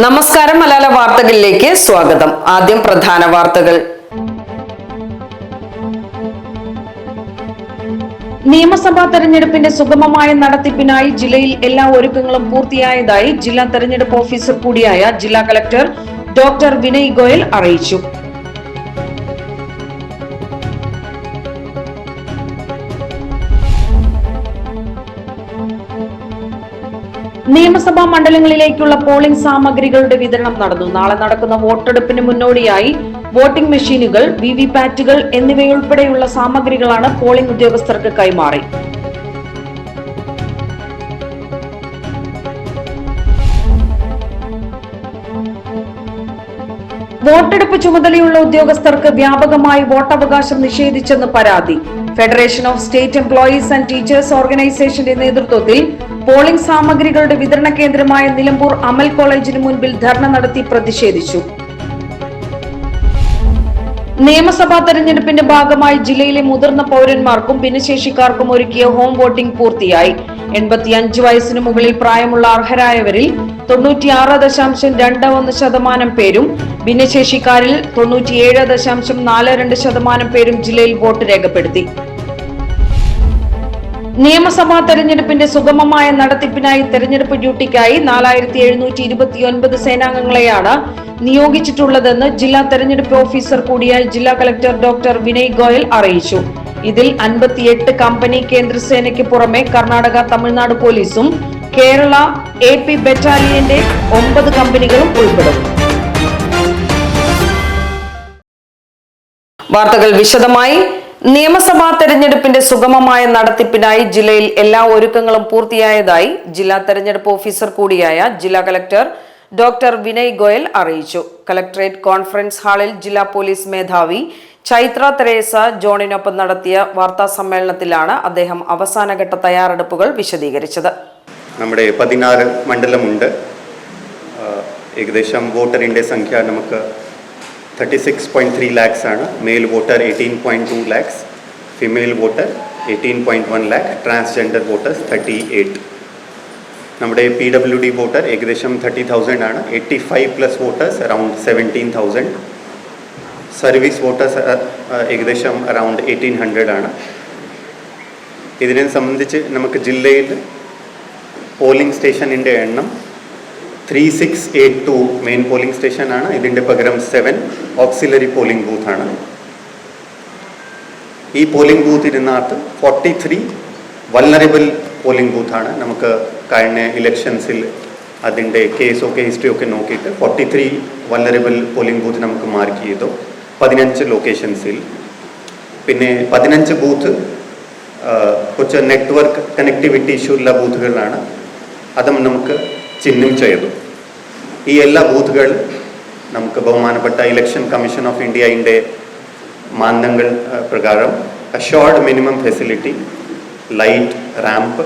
നമസ്കാരം. മലയാള വാർത്തകളിലേക്ക് സ്വാഗതം. ആദ്യം പ്രധാന വാർത്തകൾ. നിയമസഭാ തെരഞ്ഞെടുപ്പിന്റെ സുഗമമായ നടത്തിപ്പിനായി ജില്ലയിൽ എല്ലാ ഒരുക്കങ്ങളും പൂർത്തിയായതായി ജില്ലാ തെരഞ്ഞെടുപ്പ് ഓഫീസർ കൂടിയായ ജില്ലാ കളക്ടർ ഡോക്ടർ വിനയ് ഗോയൽ അറിയിച്ചു. നിയമസഭാ മണ്ഡലങ്ങളിലേക്കുള്ള പോളിംഗ് സാമഗ്രികളുടെ വിതരണം നടന്നു. നാളെ നടക്കുന്ന വോട്ടെടുപ്പിന് മുന്നോടിയായി വോട്ടിംഗ് മെഷീനുകൾ, വിവിപാറ്റുകൾ എന്നിവയുൾപ്പെടെയുള്ള സാമഗ്രികളാണ് പോളിംഗ് ഉദ്യോഗസ്ഥർക്ക് കൈമാറി. വോട്ടെടുപ്പ് ചുമതലയുള്ള ഉദ്യോഗസ്ഥർക്ക് വ്യാപകമായി വോട്ടവകാശം നിഷേധിച്ചെന്ന് പരാതി. Federation of state employees and teachers ഓർഗനൈസേഷന്റെ നേതൃത്വത്തിൽ പോളിംഗ് സാമഗ്രികളുടെ വിതരണ കേന്ദ്രമായ നിലമ്പൂർ അമൽ കോളേജിന് മുൻപിൽ ധർണ നടത്തി പ്രതിഷേധിച്ചു. നിയമസഭാ തെരഞ്ഞെടുപ്പിന്റെ ഭാഗമായി ജില്ലയിലെ മുതിർന്ന പൗരന്മാർക്കും ഭിന്നശേഷിക്കാർക്കും ഒരുക്കിയ ഹോം വോട്ടിംഗ് പൂർത്തിയായി. 85 വയസ്സിന് മുകളിൽ പ്രായമുള്ള അർഹരായവരിൽ 96.21% പേരും ഭിന്നശേഷിക്കാരിൽ 97.42% പേരും ജില്ലയിൽ വോട്ട് രേഖപ്പെടുത്തി. നിയമസഭാ തെരഞ്ഞെടുപ്പിന്റെ സുഗമമായ നടത്തിപ്പിനായി തെരഞ്ഞെടുപ്പ് ഡ്യൂട്ടിക്കായി 4729 സേനാംഗങ്ങളെയാണ് നിയോഗിച്ചിട്ടുള്ളതെന്ന് ജില്ലാ തെരഞ്ഞെടുപ്പ് ഓഫീസർ കൂടിയായ ജില്ലാ കളക്ടർ ഡോക്ടർ വിനയ് ഗോയൽ അറിയിച്ചു. ഇതിൽ 58 കമ്പനി കേന്ദ്രസേനയ്ക്ക് പുറമെ കർണാടക, തമിഴ്നാട് പോലീസും കേരള AP ബറ്റാലിയന്റെ 9 കമ്പനികളും ഉൾപ്പെടും. വാർത്തകൾ വിശദമായി. നിയമസഭാ തെരഞ്ഞെടുപ്പിന്റെ സുഗമമായ നടത്തിപ്പിനായി ജില്ലയിൽ എല്ലാ ഒരുക്കങ്ങളും പൂർത്തിയായതായി ജില്ലാ തെരഞ്ഞെടുപ്പ് ഓഫീസർ കൂടിയായ ജില്ലാ കളക്ടർ ഡോക്ടർ വിനയ് ഗോയൽ അറിയിച്ചു. കളക്ടറേറ്റ് കോൺഫറൻസ് ഹാളിൽ ജില്ലാ പോലീസ് മേധാവി ചൈത്ര തെരേസ ജോണിനൊപ്പം നടത്തിയ വാർത്താ സമ്മേളനത്തിലാണ് അദ്ദേഹം അവസാനഘട്ട തയ്യാറെടുപ്പുകൾ വിശദീകരിച്ചത്. നമ്മുടെ 16 മണ്ഡലമുണ്ട്. ഏകദേശം വോട്ടറിൻ്റെ സംഖ്യ നമുക്ക് 36.3 lakhs ആണ്. Male voter 18.2 lakhs, female voter 18.1 lakh, transgender voters 38. നമ്മുടെ PWD വോട്ടർ ഏകദേശം 30,000 ആണ്. 85+ വോട്ടേഴ്സ് അറൗണ്ട് 17,000. സർവീസ് വോട്ടേഴ്സ് ഏകദേശം അറൗണ്ട് 1,800 ആണ്. ഇതിനെ സംബന്ധിച്ച് നമുക്ക് ജില്ലയിൽ പോളിംഗ് സ്റ്റേഷനിൻ്റെ എണ്ണം 3682 മെയിൻ പോളിംഗ് സ്റ്റേഷനാണ്. ഇതിൻ്റെ പകരം 7 ഓക്സിലറി പോളിംഗ് ബൂത്താണ്. ഈ പോളിംഗ് ബൂത്തിനകത്ത് 43 വൾനറബിൾ പോളിംഗ് ബൂത്താണ്. നമുക്ക് കഴിഞ്ഞ ഇലക്ഷൻസിൽ അതിൻ്റെ കേസൊക്കെ ഹിസ്റ്ററിയൊക്കെ നോക്കിയിട്ട് 43 വൾനറബിൾ പോളിംഗ് ബൂത്ത് നമുക്ക് മാർക്ക് ചെയ്തു 15 ലൊക്കേഷൻസിൽ. പിന്നെ 15 ബൂത്ത് കുറച്ച് നെറ്റ്വർക്ക് കണക്ടിവിറ്റി ഇഷ്യൂ ഉള്ള ബൂത്തുകളാണ്. അതും നമുക്ക് ചിഹ്നം ചെയ്തു. ഈ എല്ലാ ബൂത്തുകൾ നമുക്ക് ബഹുമാനപ്പെട്ട ഇലക്ഷൻ കമ്മീഷൻ ഓഫ് ഇന്ത്യയുടെ മാനദണ്ഡങ്ങൾ പ്രകാരം assured minimum facility, light, ramp,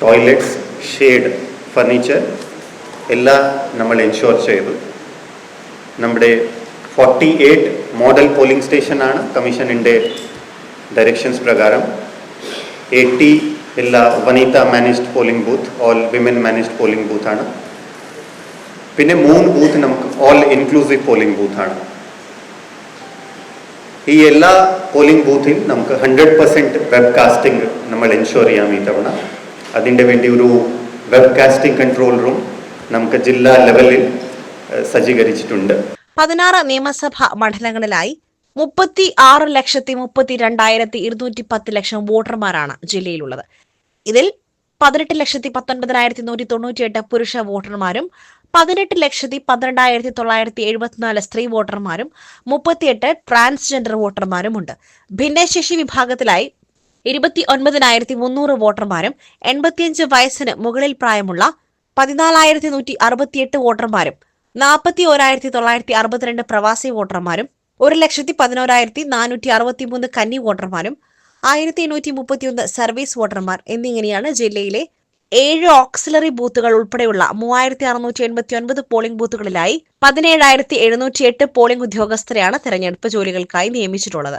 toilets, shade, furniture എല്ലാം നമ്മൾ എൻഷുർ ചെയ്തു. നമ്മുടെ 48 മോഡൽ പോളിംഗ് സ്റ്റേഷനാണ് കമ്മീഷനിൻ്റെ ഡയറക്ഷൻസ് പ്രകാരം. 80 എല്ലാ വനിത managed polling booth, all women managed polling ബൂത്താണ്. പിന്നെ 3 ബൂത്ത് നമുക്ക് ഓൾ ഇൻക്ലൂസീവ് പോളിംഗ് ബൂത്താണ്. ഈ എല്ലാ പോളിംഗ് ബൂത്തിൽ നമുക്ക് 100% വെബ്കാസ്റ്റിംഗ് നമ്മൾ എൻഷുർ ചെയ്യാം ഈ തവണ. അതിൻ്റെ വേണ്ടി ഒരു വെബ്കാസ്റ്റിംഗ് കൺട്രോൾ റൂം നമുക്ക് ജില്ലാ ലെവലിൽ സജ്ജീകരിച്ചിട്ടുണ്ട്. 16 നിയമസഭാ മണ്ഡലങ്ങളിലായി 36,32,210 വോട്ടർമാരാണ് ജില്ലയിലുള്ളത്. ഇതിൽ 18,19,198 പുരുഷ വോട്ടർമാരും 18,12,974 സ്ത്രീ വോട്ടർമാരും 38 ട്രാൻസ്ജെൻഡർ വോട്ടർമാരുമുണ്ട്. ഭിന്നശേഷി വിഭാഗത്തിലായി 29,300 വോട്ടർമാരും 85 വയസ്സിന് മുകളിൽ പ്രായമുള്ള 14,168 വോട്ടർമാരും 41,962 പ്രവാസി വോട്ടർമാരും 1,11,463 കന്നി വോട്ടർമാരും 1,831 സർവീസ് വോട്ടർമാർ എന്നിങ്ങനെയാണ് ജില്ലയിലെ 7 ഓക്സിലറി ബൂത്തുകൾ ഉൾപ്പെടെയുള്ള 3,689 പോളിംഗ് ബൂത്തുകളിലായി 17,708 പോളിംഗ് ഉദ്യോഗസ്ഥരെയാണ് തെരഞ്ഞെടുപ്പ് ജോലികൾക്കായി നിയമിച്ചിട്ടുള്ളത്.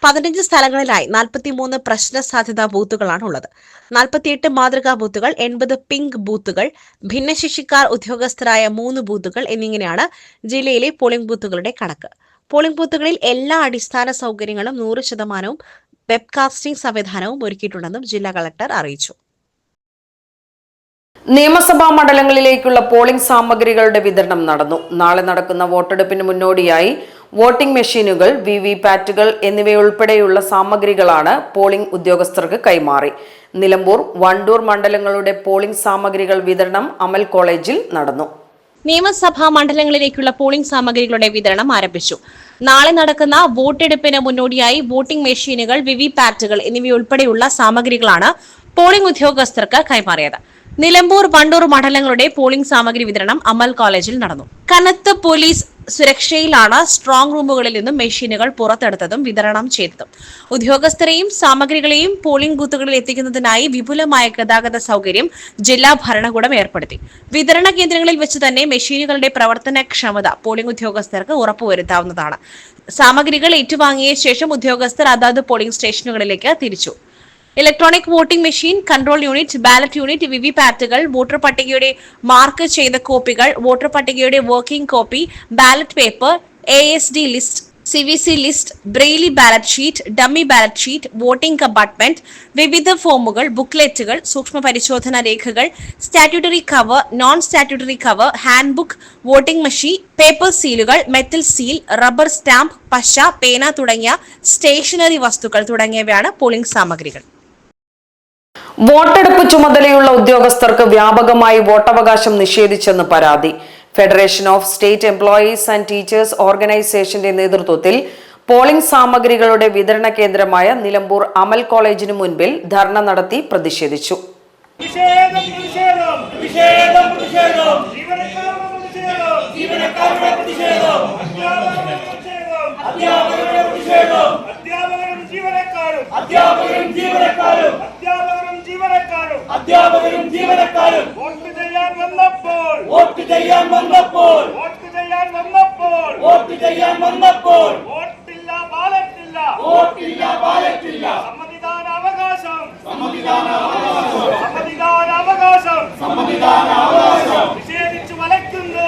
15 സ്ഥലങ്ങളിലായി 43 പ്രശ്ന സാധ്യതാ ബൂത്തുകളാണ് ഉള്ളത്. 48 മാതൃകാ ബൂത്തുകൾ, 80 പിങ്ക് ബൂത്തുകൾ, ഭിന്നശേഷിക്കാർ ഉദ്യോഗസ്ഥരായ 3 ബൂത്തുകൾ എന്നിങ്ങനെയാണ് ജില്ലയിലെ പോളിംഗ് ബൂത്തുകളുടെ കണക്ക്. പോളിംഗ് ബൂത്തുകളിൽ എല്ലാ അടിസ്ഥാന സൗകര്യങ്ങളും 100% വെബ്കാസ്റ്റിംഗ് സംവിധാനവും ഒരുക്കിയിട്ടുണ്ടെന്നും ജില്ലാ കളക്ടർ അറിയിച്ചു. നിയമസഭാ മണ്ഡലങ്ങളിലേക്കുള്ള പോളിംഗ് സാമഗ്രികളുടെ വിതരണം നടന്നു. നാളെ നടക്കുന്ന വോട്ടെടുപ്പിന് മുന്നോടിയായി വോട്ടിംഗ് മെഷീനുകൾ, വിവിപാറ്റുകൾ എന്നിവയുൾപ്പെടെയുള്ള സാമഗ്രികളാണ് പോളിംഗ് ഉദ്യോഗസ്ഥർക്ക് കൈമാറി. നിലമ്പൂർ, വണ്ടൂർ മണ്ഡലങ്ങളുടെ പോളിംഗ് സാമഗ്രികൾ വിതരണം അമൽ കോളേജിൽ നടന്നു. നിയമസഭാ മണ്ഡലങ്ങളിലേക്കുള്ള പോളിംഗ് സാമഗ്രികളുടെ വിതരണം ആരംഭിച്ചു. നാളെ നടക്കുന്ന വോട്ടെടുപ്പിന് മുന്നോടിയായി വോട്ടിംഗ് മെഷീനുകൾ, വിവിപാറ്റുകൾ എന്നിവയുൾപ്പെടെയുള്ള സാമഗ്രികളാണ് പോളിംഗ് ഉദ്യോഗസ്ഥർക്ക് കൈമാറിയത്. നിലമ്പൂർ, വണ്ടൂർ മണ്ഡലങ്ങളുടെ പോളിംഗ് സാമഗ്രി വിതരണം അമൽ കോളേജിൽ നടന്നു. കനത്ത പോലീസ് സുരക്ഷയിലാണ് സ്ട്രോങ് റൂമുകളിൽ നിന്നും മെഷീനുകൾ പുറത്തെടുത്തതും വിതരണം ചെയ്തതും. ഉദ്യോഗസ്ഥരെയും സാമഗ്രികളെയും പോളിംഗ് ബൂത്തുകളിൽ എത്തിക്കുന്നതിനായി വിപുലമായ ഗതാഗത സൗകര്യം ജില്ലാ ഭരണകൂടം ഏർപ്പെടുത്തി. വിതരണ കേന്ദ്രങ്ങളിൽ വെച്ച് തന്നെ മെഷീനുകളുടെ പ്രവർത്തനക്ഷമത പോളിംഗ് ഉദ്യോഗസ്ഥർക്ക് ഉറപ്പുവരുത്താവുന്നതാണ്. സാമഗ്രികൾ ഏറ്റുവാങ്ങിയ ശേഷം ഉദ്യോഗസ്ഥർ അതാത് പോളിംഗ് സ്റ്റേഷനുകളിലേക്ക് തിരിച്ചു. Electronic voting machine, control unit, ballot unit, വിവിപാറ്റുകൾ, വോട്ടർ പട്ടികയുടെ മാർക്ക് ചെയ്ത കോപ്പികൾ, വോട്ടർ പട്ടികയുടെ working copy, ballot paper, ASD list, CVC list, braille ballot sheet, dummy ballot sheet, voting compartment, വിവിധ ഫോമുകൾ, ബുക്ക്ലെറ്റുകൾ, സൂക്ഷ്മ പരിശോധന രേഖകൾ, statutory cover, non statutory cover, handbook, voting machine, paper സീലുകൾ, മെറ്റൽ സീൽ, റബ്ബർ സ്റ്റാമ്പ്, പശ, പേന തുടങ്ങിയ സ്റ്റേഷനറി വസ്തുക്കൾ തുടങ്ങിയവയാണ് പോളിംഗ് സാമഗ്രികൾ. വോട്ടെടുപ്പ് ചുമതലയുള്ള ഉദ്യോഗസ്ഥർക്ക് വ്യാപകമായി വോട്ടവകാശം നിഷേധിച്ചെന്ന് പരാതി. Federation of state employees and teachers ഓർഗനൈസേഷന്റെ നേതൃത്വത്തിൽ പോളിംഗ് സാമഗ്രികളുടെ വിതരണ കേന്ദ്രമായ നിലമ്പൂർ അമൽ കോളേജിന് മുൻപിൽ ധർണ നടത്തി പ്രതിഷേധിച്ചു. അധ്യാപകരും ജീവനക്കാരും വോട്ട് ചെയ്യാൻ വന്നപ്പോൾ വോട്ടില്ല, ബാലറ്റില്ല, സമ്മതിദാനാവകാശം നിഷേധിച്ചു വലയ്ക്കുന്നു.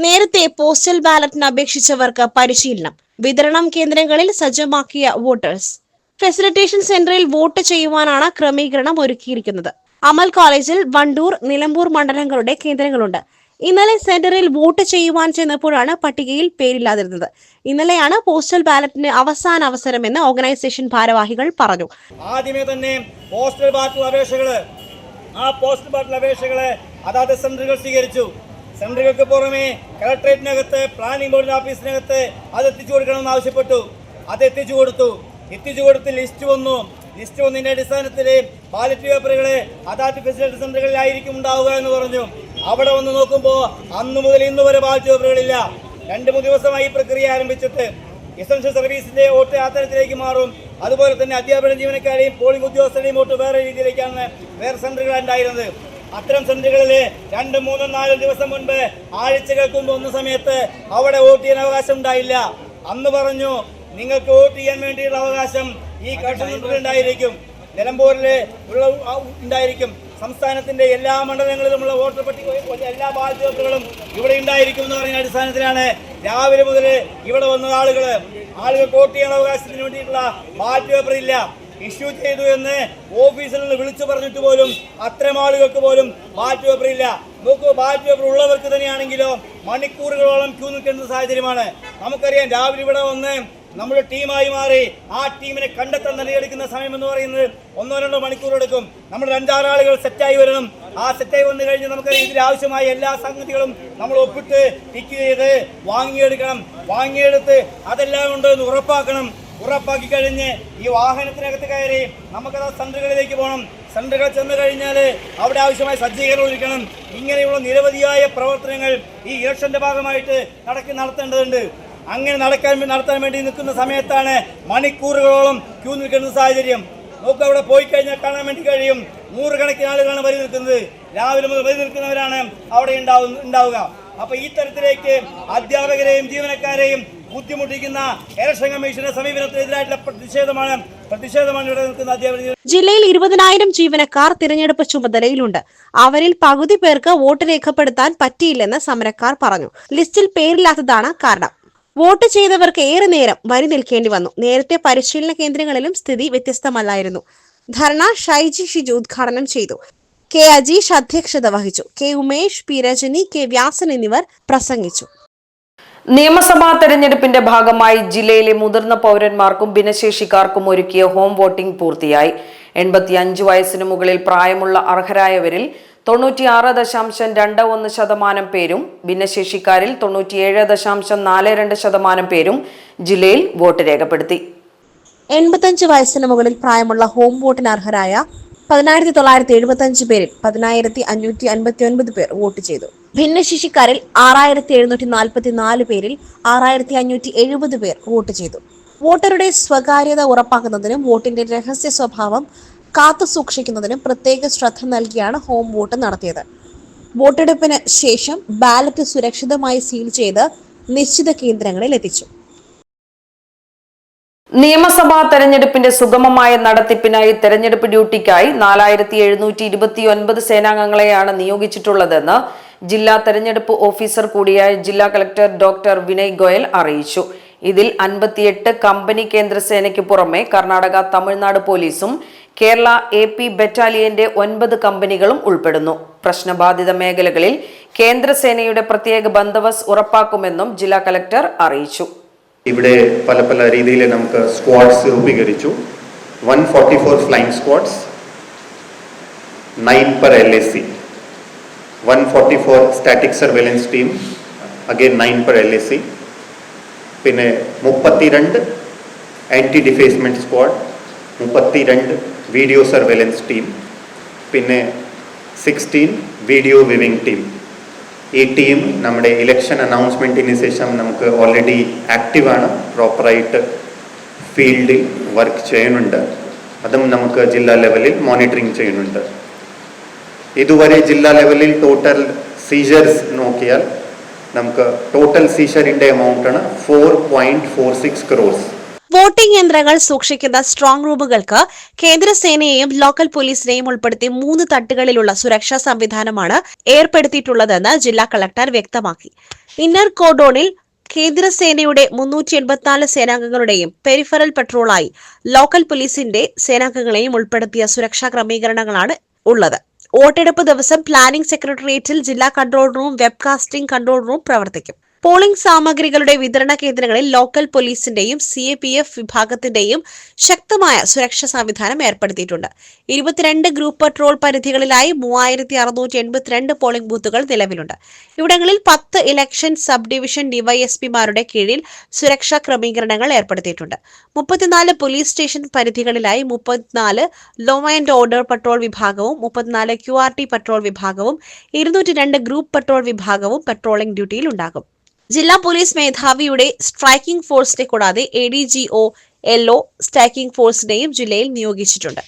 നേരത്തെ പോസ്റ്റൽ ബാലറ്റിന് അപേക്ഷിച്ചവർക്ക് പരിശീലനം, വിതരണം കേന്ദ്രങ്ങളിൽ സജ്ജമാക്കിയ വോട്ടേഴ്സ് ഫെസിലിറ്റേഷൻ സെന്ററിൽ വോട്ട് ചെയ്യുവാനാണ് ക്രമീകരണം ഒരുക്കിയിരിക്കുന്നത്. അമൽ കോളേജിൽ വണ്ടൂർ, നിലമ്പൂർ മണ്ഡലങ്ങളുടെ കേന്ദ്രങ്ങളുണ്ട്. ഇന്നലെ സെന്ററിൽ വോട്ട് ചെയ്യുവാൻ ചെന്നപ്പോഴാണ് പട്ടികയിൽ പേരില്ലാതിരുന്നത്. ഇന്നലെയാണ് പോസ്റ്റൽ ബാലറ്റിന് അവസാന അവസരമെന്ന് ഓർഗനൈസേഷൻ ഭാരവാഹികൾ പറഞ്ഞു. ആദ്യമേ തന്നെ പോസ്റ്റൽ ബാലറ്റ് അപേക്ഷകളെ അതാത് സെന്ററുകൾ സ്വീകരിച്ചു. സെന്ററുകൾക്ക് പുറമെ കളക്ടറേറ്റിനകത്ത്, പ്ലാനിംഗ് ബോർഡിന്റെ ഓഫീസിനകത്ത് അത് എത്തിച്ചു കൊടുക്കണമെന്ന് ആവശ്യപ്പെട്ടു. അത് എത്തിച്ചു കൊടുത്ത് ലിസ്റ്റ് വന്നതിന്റെ അടിസ്ഥാനത്തിൽ ബാലറ്റ് പേപ്പറുകളെ അതാത് ഫെസിലിറ്റി സെന്ററുകളിലായിരിക്കും ഉണ്ടാവുക എന്ന് പറഞ്ഞു. അവിടെ വന്ന് നോക്കുമ്പോൾ അന്നു മുതൽ ഇന്ന് വരെ ബാലറ്റ് പേപ്പറുകളില്ല. 2-3 ദിവസമായി ഈ പ്രക്രിയ ആരംഭിച്ചിട്ട് എസൻഷ്യൽ സർവീസിന്റെ വോട്ട് അത്തരത്തിലേക്ക് മാറും. അതുപോലെ തന്നെ അധ്യാപന ജീവനക്കാരെയും പോളിംഗ് ഉദ്യോഗസ്ഥരുടെയും വോട്ട് വേറെ രീതിയിലേക്കാണ് വേറെ സെന്ററുകൾ ഉണ്ടായിരുന്നത്. അത്തരം സെന്ററുകളിൽ 2, 3, 4 ദിവസം മുൻപ്, ആഴ്ചകൾക്ക് മുമ്പ് വന്ന സമയത്ത് അവിടെ വോട്ട് ചെയ്യാൻ അവകാശം ഉണ്ടായില്ല. അന്ന് പറഞ്ഞു, നിങ്ങൾക്ക് വോട്ട് ചെയ്യാൻ വേണ്ടിയുള്ള അവകാശം ഈ കളക്ഷൻ സെന്ററിൽ ഉണ്ടായിരിക്കും, നിലമ്പൂരിൽ ഉണ്ടായിരിക്കും. സംസ്ഥാനത്തിന്റെ എല്ലാ മണ്ഡലങ്ങളിലുമുള്ള വോട്ടർ പട്ടിക എല്ലാ ബാലറ്റ് പേപ്പറുകളും ഇവിടെ ഉണ്ടായിരിക്കും എന്ന് പറയുന്ന അടിസ്ഥാനത്തിലാണ് രാവിലെ മുതൽ ഇവിടെ വന്ന ആളുകൾക്ക് വോട്ട് ചെയ്യാൻ അവകാശത്തിന് വേണ്ടിയിട്ടുള്ള ബാലറ്റ് പേപ്പർ ഇല്ല, ഇഷ്യൂ ചെയ്തു എന്ന് ഓഫീസിൽ നിന്ന് വിളിച്ചു പറഞ്ഞിട്ട് പോലും അത്തരം ആളുകൾക്ക് പോലും ബാലറ്റ് പേപ്പർ ഇല്ല. നോക്കൂ, ബാലറ്റ് പേപ്പർ ഉള്ളവർക്ക് തന്നെയാണെങ്കിലോ മണിക്കൂറുകളോളം ക്യൂ നിൽക്കേണ്ട സാഹചര്യമാണ്. നമുക്കറിയാം, രാവിലെ ഇവിടെ വന്ന് നമ്മുടെ ടീമായി മാറി ആ ടീമിനെ കണ്ടെത്താൻ നിലയെടുക്കുന്ന സമയം എന്ന് പറയുന്നത് 1-2 മണിക്കൂർ എടുക്കും. നമ്മൾ 5-6 ആളുകൾ സെറ്റായി വരണം. ആ സെറ്റായി വന്നു കഴിഞ്ഞ് നമുക്കറിയാം ഇതിലാവശ്യമായ എല്ലാ സംഗതികളും നമ്മൾ ഒപ്പിട്ട് ടിക്ക് ചെയ്ത് വാങ്ങിയെടുത്ത് അതെല്ലാം ഉണ്ടെന്ന് ഉറപ്പാക്കി കഴിഞ്ഞ് ഈ വാഹനത്തിനകത്ത് കയറി നമുക്കത് സെന്ററുകളിലേക്ക് പോകണം. സെന്ററുകൾ ചെന്ന് കഴിഞ്ഞാൽ അവിടെ ആവശ്യമായ സജ്ജീകരണം ഒരുക്കണം. ഇങ്ങനെയുള്ള നിരവധിയായ പ്രവർത്തനങ്ങൾ ഈ ഇലക്ഷന്റെ ഭാഗമായിട്ട് നടത്തേണ്ടതുണ്ട്. അങ്ങനെ നടത്താൻ വേണ്ടി നിൽക്കുന്ന സമയത്താണ് മണിക്കൂറുകളോളം ക്യൂ നിൽക്കുന്ന സാഹചര്യം. നമുക്ക് അവിടെ പോയി കഴിഞ്ഞാൽ കാണാൻ വേണ്ടി കഴിയും. 100 കണക്കിന് ആളുകളാണ് വരി നിൽക്കുന്നത്. രാവിലെ മുതൽ വരി നിൽക്കുന്നവരാണ് അവിടെ ഉണ്ടാവുക. അപ്പൊ ഈ തരത്തിലേക്ക് അധ്യാപകരെയും ജീവനക്കാരെയും ബുദ്ധിമുട്ടിക്കുന്ന ഇലക്ഷൻ കമ്മീഷന്റെ സമീപനത്തിനെതിരായിട്ടുള്ള പ്രതിഷേധമാണ് ഇവിടെ നിൽക്കുന്ന അധ്യാപകർ. ജില്ലയിൽ 20,000 ജീവനക്കാർ തിരഞ്ഞെടുപ്പ് ചുമതലയിലുണ്ട്. അവരിൽ പകുതി പേർക്ക് വോട്ട് രേഖപ്പെടുത്താൻ പറ്റിയില്ലെന്ന് സമരക്കാർ പറഞ്ഞു. ലിസ്റ്റിൽ പേരില്ലാത്തതാണ് കാരണം. വോട്ട് ചെയ്തവർക്ക് ഏറെ നേരം വരി നിൽക്കേണ്ടി വന്നു. നേരത്തെ പരിശീലന കേന്ദ്രങ്ങളിലും സ്ഥിതി വ്യത്യസ്തമല്ലായിരുന്നു. ധർണ ഷൈജി ഷിജു ഉദ്ഘാടനം ചെയ്തു. കെ അജീഷ് അധ്യക്ഷത വഹിച്ചു. K Umesh, P Rajani, K Vyasan എന്നിവർ പ്രസംഗിച്ചു. നിയമസഭാ തെരഞ്ഞെടുപ്പിന്റെ ഭാഗമായി ജില്ലയിലെ മുതിർന്ന പൗരന്മാർക്കും ഭിന്നശേഷിക്കാർക്കും ഒരുക്കിയ ഹോം വോട്ടിംഗ് പൂർത്തിയായി. 85 വയസ്സിന് മുകളിൽ പ്രായമുള്ള അർഹരായവരിൽ 96.21% പേരും ഭിന്നശേഷിക്കാരിൽ 97.42% പേരും ജില്ലയിൽ വോട്ട് രേഖപ്പെടുത്തി. 85 വയസ്സിന് മുകളിൽ പ്രായമുള്ള ഹോം വോട്ടിന് അർഹരായ 10,975 പേരിൽ 10,559 പേർ വോട്ട് ചെയ്തു. ഭിന്നശേഷിക്കാരിൽ 6,744 പേരിൽ 6,570 പേർ വോട്ട് ചെയ്തു. വോട്ടറുടെ സ്വകാര്യത ഉറപ്പാക്കുന്നതിനും വോട്ടിന്റെ രഹസ്യ സ്വഭാവം കാത്തു സൂക്ഷിക്കുന്നതിനും പ്രത്യേക ശ്രദ്ധ നൽകിയാണ് ഹോം വോട്ട് നടത്തിയത്. വോട്ടെടുപ്പിന് ശേഷം ബാലറ്റ് സുരക്ഷിതമായി സീൽ ചെയ്ത് നിശ്ചിത കേന്ദ്രങ്ങളിൽ എത്തിച്ചു. നിയമസഭാ തെരഞ്ഞെടുപ്പിന്റെ സുഗമമായ നടത്തിപ്പിനായി തെരഞ്ഞെടുപ്പ് ഡ്യൂട്ടിക്കായി 4,729 സേനാംഗങ്ങളെയാണ് നിയോഗിച്ചിട്ടുള്ളതെന്ന് ജില്ലാ തെരഞ്ഞെടുപ്പ് ഓഫീസർ കൂടിയായ ജില്ലാ കളക്ടർ ഡോക്ടർ വിനയ് ഗോയൽ അറിയിച്ചു. ഇതിൽ 58 കമ്പനി കേന്ദ്രസേനയ്ക്ക് പുറമെ കർണാടക, തമിഴ്നാട് പോലീസും കേരള AP ബറ്റാലിയന്റെ 9 കമ്പനികളും ഉൾപ്പെടുന്നു. പ്രശ്നബാധിത മേഖലകളിൽ കേന്ദ്രസേനയുടെ പ്രത്യേക ബന്ദോബസ്ത് ഉറപ്പാക്കുമെന്നും ജില്ലാ കളക്ടർ അറിയിച്ചു. ഇവിടെ പല രീതിയിൽ നമുക്ക് സ്ക്വാഡ്സ് രൂപീകരിച്ചു. 144 flying squads, 9 per LAC, 144 static surveillance team, again 9 per LAC, പിന്നെ 32 anti defacement squad, 32 video surveillance team, പിന്നെ 16 വീഡിയോ വിവിംഗ് ടീം. ഈ ടീം നമ്മുടെ ഇലക്ഷൻ അനൗൺസ്മെൻറ്റിന് ശേഷം നമുക്ക് ഓൾറെഡി ആക്റ്റീവാണ്, പ്രോപ്പറായിട്ട് ഫീൽഡിൽ വർക്ക് ചെയ്യുന്നുണ്ട്. അതും നമുക്ക് ജില്ലാ ലെവലിൽ മോണിറ്ററിങ് ചെയ്യുന്നുണ്ട്. ഇതുവരെ ജില്ലാ ലെവലിൽ ടോട്ടൽ സീസേഴ്സ് നോക്കിയാൽ നമുക്ക് ടോട്ടൽ സീസറിൻ്റെ എമൗണ്ടാണ് 4.46 crores. വോട്ടിംഗ് യന്ത്രങ്ങൾ സൂക്ഷിക്കുന്ന സ്ട്രോങ് റൂമുകൾക്ക് കേന്ദ്രസേനയെയും ലോക്കൽ പോലീസിനെയും ഉൾപ്പെടുത്തി 3 തട്ടുകളിലുള്ള സുരക്ഷാ സംവിധാനമാണ് ഏർപ്പെടുത്തിയിട്ടുള്ളതെന്ന് ജില്ലാ കളക്ടർ വ്യക്തമാക്കി. ഇന്നർ കോർഡോണിൽ കേന്ദ്രസേനയുടെ 384 സേനാംഗങ്ങളുടെയും പെരിഫറൽ പട്രോളായി ലോക്കൽ പോലീസിന്റെ സേനാംഗങ്ങളെയും ഉൾപ്പെടുത്തിയ സുരക്ഷാ ക്രമീകരണങ്ങളാണ് ഉള്ളത്. വോട്ടെടുപ്പ് ദിവസം പ്ലാനിംഗ് സെക്രട്ടേറിയറ്റിൽ ജില്ലാ control room, webcasting control room പ്രവർത്തിക്കും. പോളിംഗ് സാമഗ്രികളുടെ വിതരണ കേന്ദ്രങ്ങളിൽ ലോക്കൽ പോലീസിന്റെയും CAPF വിഭാഗത്തിന്റെയും ശക്തമായ സുരക്ഷാ സംവിധാനം ഏർപ്പെടുത്തിയിട്ടുണ്ട്. 22 ഗ്രൂപ്പ് പട്രോൾ പരിധികളിലായി 3682 പോളിംഗ് ബൂത്തുകൾ നിലവിലുണ്ട്. ഇവിടങ്ങളിൽ 10 ഇലക്ഷൻ സബ് ഡിവിഷൻ DYSPമാരുടെ കീഴിൽ സുരക്ഷാ ക്രമീകരണങ്ങൾ ഏർപ്പെടുത്തിയിട്ടുണ്ട്. 34 പോലീസ് സ്റ്റേഷൻ പരിധികളിലായി 34 ലോ ആൻഡ് ഓർഡർ പട്രോൾ വിഭാഗവും 34 QRT പട്രോൾ വിഭാഗവും 202 ഗ്രൂപ്പ് പട്രോൾ വിഭാഗവും പട്രോളിംഗ് ഡ്യൂട്ടിയിൽ ഉണ്ടാകും. ജില്ലാ പോലീസ് മേധാവിയുടെ സ്ട്രൈക്കിംഗ് ഫോഴ്സിനെ കൂടാതെ ADGO LO സ്ട്രൈക്കിംഗ് ഫോഴ്സിനെയും ജില്ലയിൽ നിയോഗിച്ചിട്ടുണ്ട്.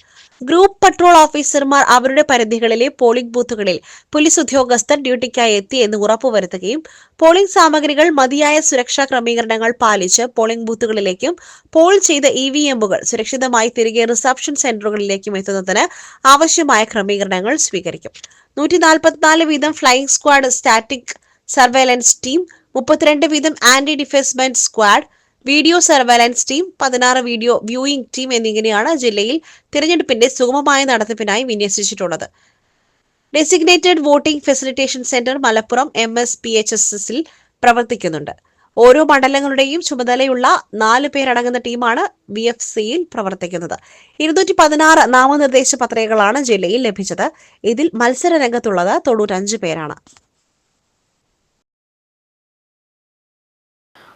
ഗ്രൂപ്പ് പട്രോൾ ഓഫീസർമാർ അവരുടെ പരിധികളിലെ പോളിംഗ് ബൂത്തുകളിൽ പോലീസ് ഉദ്യോഗസ്ഥർ ഡ്യൂട്ടിക്കായി എത്തി എന്ന് ഉറപ്പുവരുത്തുകയും പോളിംഗ് സാമഗ്രികൾ മതിയായ സുരക്ഷാ ക്രമീകരണങ്ങൾ പാലിച്ച് പോളിംഗ് ബൂത്തുകളിലേക്കും പോൾ ചെയ്ത EVMകൾ സുരക്ഷിതമായി തിരികെ റിസപ്ഷൻ സെന്ററുകളിലേക്കും എത്തുന്നതിന് ആവശ്യമായ ക്രമീകരണങ്ങൾ സ്വീകരിക്കും. 144 വീതം flying squad static surveillance team, 32 വീതം anti defacement squad, video surveillance team, 16 video viewing team എന്നിങ്ങനെയാണ് ജില്ലയിൽ തിരഞ്ഞെടുപ്പിന്റെ സുഗമമായ നടത്തിപ്പിനായി വിന്യസിച്ചിട്ടുള്ളത്. Designated voting facilitation centre Malappuram MSPHSൽ പ്രവർത്തിക്കുന്നുണ്ട്. ഓരോ മണ്ഡലങ്ങളുടെയും ചുമതലയുള്ള 4 പേരടങ്ങുന്ന ടീമാണ് VFCയിൽ പ്രവർത്തിക്കുന്നത്. 216 നാമനിർദ്ദേശ പത്രികകളാണ് ജില്ലയിൽ ലഭിച്ചത്. ഇതിൽ മത്സര രംഗത്തുള്ളത് 95 പേരാണ്.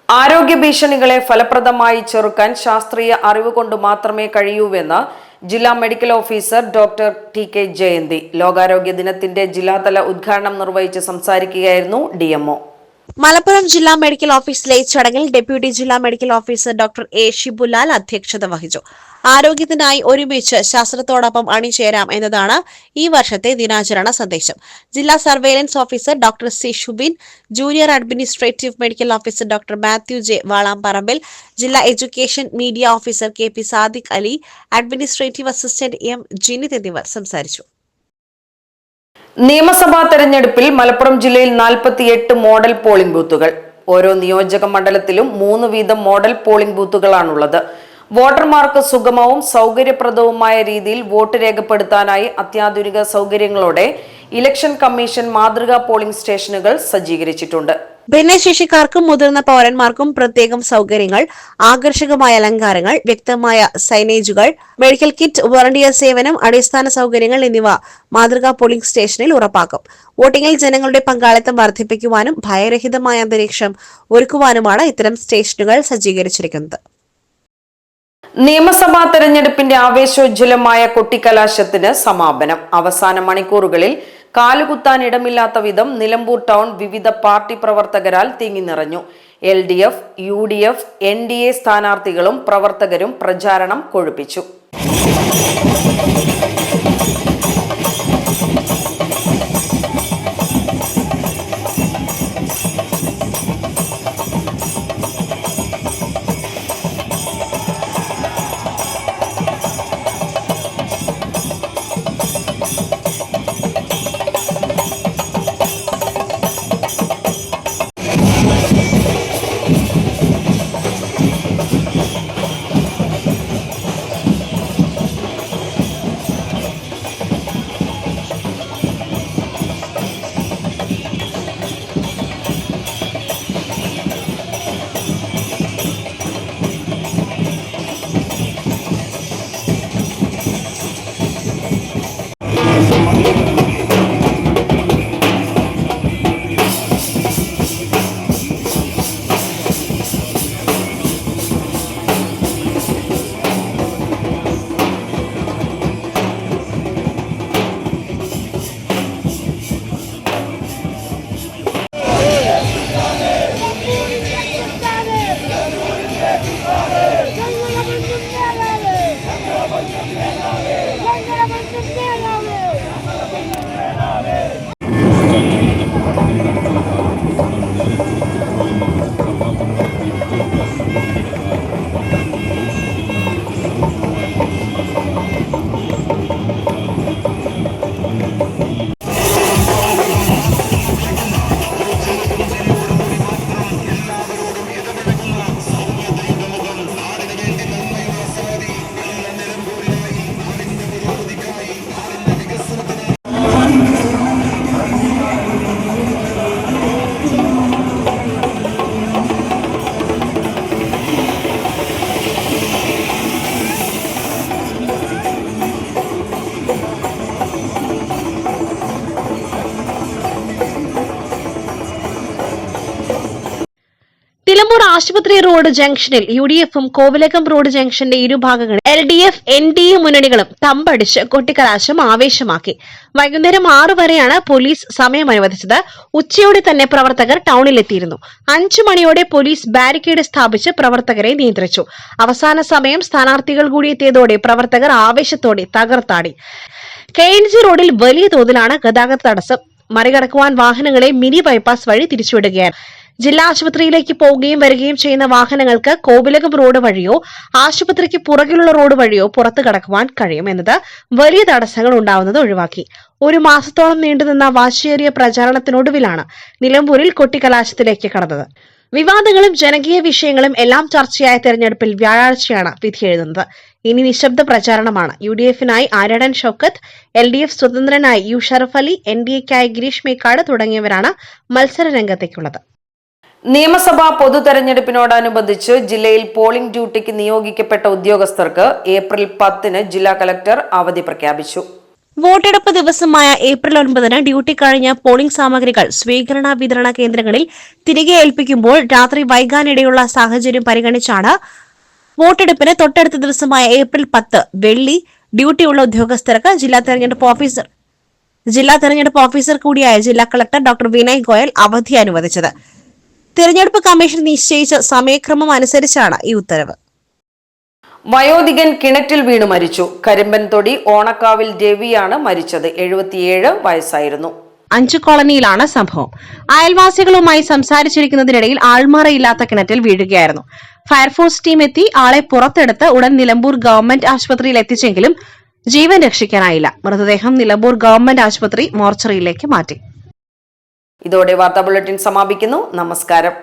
ആരോഗ്യ ഭീഷണികളെ ഫലപ്രദമായി ചെറുക്കാൻ ശാസ്ത്രീയ അറിവ് കൊണ്ട് മാത്രമേ കഴിയൂവെന്ന് ജില്ലാ medical officer doctor TK Jayanthi ലോകാരോഗ്യ ദിനത്തിന്റെ ജില്ലാതല ഉദ്ഘാടനം നിർവഹിച്ച് സംസാരിക്കുകയായിരുന്നു DMO. മലപ്പുറം ജില്ലാ മെഡിക്കൽ ഓഫീസിലെ ചടങ്ങിൽ ഡെപ്യൂട്ടി ജില്ലാ medical officer doctor A Shibulal അധ്യക്ഷത വഹിച്ചു. ആരോഗ്യത്തിനായി ഒരുമിച്ച് ശാസ്ത്രത്തോടൊപ്പം അണിചേരാം എന്നതാണ് ഈ വർഷത്തെ ദിനാചരണ സന്ദേശം. ജില്ലാ surveillance officer doctor C Shubin, junior administrative medical officer doctor Mathew J Valamparambil, ജില്ലാ education media officer K P Sadiq Ali, administrative assistant M Jinith എന്നിവർ സംസാരിച്ചു. നിയമസഭാ തെരഞ്ഞെടുപ്പിൽ മലപ്പുറം ജില്ലയിൽ 48 മോഡൽ പോളിംഗ് ബൂത്തുകൾ. ഓരോ നിയോജക മണ്ഡലത്തിലും 3 വീതം മോഡൽ പോളിംഗ് ബൂത്തുകളാണുള്ളത്. വോട്ടർമാർക്ക് സുഗമവും സൗകര്യപ്രദവുമായ രീതിയിൽ വോട്ട് രേഖപ്പെടുത്താനായി അത്യാധുനിക സൗകര്യങ്ങളോടെ ഇലക്ഷൻ കമ്മീഷൻ മാതൃകാ പോളിംഗ് സ്റ്റേഷനുകൾ സജ്ജീകരിച്ചിട്ടുണ്ട്. ഭിന്നശേഷിക്കാർക്കും മുതിർന്ന പൗരന്മാർക്കും പ്രത്യേകം സൗകര്യങ്ങൾ, ആകർഷകമായ അലങ്കാരങ്ങൾ, വ്യക്തമായ സൈനേജുകൾ, മെഡിക്കൽ കിറ്റ്, വോളണ്ടിയർ സേവനം, അടിസ്ഥാന സൗകര്യങ്ങൾ എന്നിവ മാതൃകാ പോളിംഗ് സ്റ്റേഷനിൽ ഉറപ്പാക്കും. വോട്ടിംഗിൽ ജനങ്ങളുടെ പങ്കാളിത്തം വർദ്ധിപ്പിക്കുവാനും ഭയരഹിതമായ അന്തരീക്ഷം ഒരുക്കുവാനുമാണ് ഇത്തരം സ്റ്റേഷനുകൾ സജ്ജീകരിച്ചിരിക്കുന്നത്. നിയമസഭാ തെരഞ്ഞെടുപ്പിന്റെ ആവേശോജ്വലമായ കൊട്ടിക്കലാശത്തിന് സമാപനം. അവസാന മണിക്കൂറുകളിൽ കാലുകുത്താൻ ഇടമില്ലാത്ത വിധം നിലമ്പൂർ ടൗൺ വിവിധ പാർട്ടി പ്രവർത്തകരാൽ തിങ്ങി നിറഞ്ഞു. LDF, UDF, NDA സ്ഥാനാർത്ഥികളും പ്രവർത്തകരും പ്രചാരണം കൊഴുപ്പിച്ചു. നിലമ്പൂർ ആശുപത്രി റോഡ് ജംഗ്ഷനിൽ UDFും കോവിലകം റോഡ് ജംഗ്ഷന്റെ ഇരുഭാഗങ്ങളിൽ LDF, NDA മുന്നണികളും തമ്പടിച്ച് കൊട്ടിക്കലാശം ആവേശമാക്കി. വൈകുന്നേരം 6 വരെയാണ് പോലീസ് സമയം അനുവദിച്ചത്. ഉച്ചയോടെ തന്നെ പ്രവർത്തകർ ടൗണിലെത്തിയിരുന്നു. 5 മണിയോടെ പോലീസ് ബാരിക്കേഡ് സ്ഥാപിച്ച് പ്രവർത്തകരെ നിയന്ത്രിച്ചു. അവസാന സമയം സ്ഥാനാർത്ഥികൾ കൂടി എത്തിയതോടെ പ്രവർത്തകർ ആവേശത്തോടെ തകർത്താടി. KNG റോഡിൽ വലിയ തോതിലാണ് ഗതാഗത തടസ്സം. മറികടക്കുവാൻ വാഹനങ്ങളെ മിനി ബൈപ്പാസ് വഴി തിരിച്ചുവിടുകയാണ്. ജില്ലാ ആശുപത്രിയിലേക്ക് പോവുകയും വരികയും ചെയ്യുന്ന വാഹനങ്ങൾക്ക് കോവിലകം റോഡ് വഴിയോ ആശുപത്രിക്ക് പുറകിലുള്ള റോഡ് വഴിയോ പുറത്തു കടക്കുവാൻ കഴിയും എന്നത് വലിയ തടസ്സങ്ങൾ ഉണ്ടാവുന്നത് ഒഴിവാക്കി. 1 മാസത്തോളം നീണ്ടുനിന്ന വാശിയേറിയ പ്രചാരണത്തിനൊടുവിലാണ് നിലമ്പൂരിൽ കൊട്ടിക്കലാശത്തിലേക്ക് കടന്നത്. വിവാദങ്ങളും ജനകീയ വിഷയങ്ങളും എല്ലാം ചർച്ചയായ തെരഞ്ഞെടുപ്പിൽ വ്യാഴാഴ്ചയാണ് വിധിയെഴുതുന്നത്. ഇനി നിശബ്ദ പ്രചാരണമാണ്. UDFനായി ആര്യടൻ ഷൌക്കത്ത്, LDF സ്വതന്ത്രനായി U ഷറഫ് അലി, NDAക്കായി ഗിരീഷ് മേക്കാട് തുടങ്ങിയവരാണ് മത്സര രംഗത്തേക്കുള്ളത്. നിയമസഭാ പൊതു തെരഞ്ഞെടുപ്പിനോടനുബന്ധിച്ച് ജില്ലയിൽ പോളിംഗ് ഡ്യൂട്ടിക്ക് നിയോഗിക്കപ്പെട്ട ഉദ്യോഗസ്ഥർക്ക് ഏപ്രിൽ 10 ജില്ലാ കളക്ടർ അവധി പ്രഖ്യാപിച്ചു. വോട്ടെടുപ്പ് ദിവസമായ ഏപ്രിൽ 9 ഡ്യൂട്ടി കഴിഞ്ഞ പോളിംഗ് സാമഗ്രികൾ സ്വീകരണ വിതരണ കേന്ദ്രങ്ങളിൽ തിരികെ ഏൽപ്പിക്കുമ്പോൾ രാത്രി വൈകാനിടയുള്ള സാഹചര്യം പരിഗണിച്ചാണ് വോട്ടെടുപ്പിന് തൊട്ടടുത്ത ദിവസമായ ഏപ്രിൽ 10 വെള്ളി ഡ്യൂട്ടിയുള്ള ഉദ്യോഗസ്ഥർക്ക് ജില്ലാ തെരഞ്ഞെടുപ്പ് ഓഫീസർ കൂടിയായ ജില്ലാ കളക്ടർ ഡോക്ടർ വിനയ് ഗോയൽ അവധി അനുവദിച്ചത്. തിരഞ്ഞെടുപ്പ് കമ്മീഷൻ നിശ്ചയിച്ച സമയക്രമം അനുസരിച്ചാണ് ഈ ഉത്തരവ്. വയോധികൻ കിണറ്റിൽ വീണു മരിച്ചു. കരിമ്പൻതൊടി ഓണക്കാവിൽ രവിയാണ് മരിച്ചത്. 77 വയസ്സായിരുന്നു. 5 കോളനിയിലാണ് സംഭവം. അയൽവാസികളുമായി സംസാരിച്ചിരിക്കുന്നതിനിടയിൽ ആൾമറയില്ലാത്ത കിണറ്റിൽ വീഴുകയായിരുന്നു. ഫയർഫോഴ്സ് ടീം എത്തി ആളെ പുറത്തെടുത്ത് ഉടൻ നിലമ്പൂർ ഗവൺമെന്റ് ആശുപത്രിയിൽ എത്തിച്ചെങ്കിലും ജീവൻ രക്ഷിക്കാനായില്ല. മൃതദേഹം നിലമ്പൂർ ഗവൺമെന്റ് ആശുപത്രി മോർച്ചറിയിലേക്ക് മാറ്റി. ഇതോടെ വാർത്താ ബുള്ളറ്റിൻ സമാപിക്കുന്നു. നമസ്കാരം.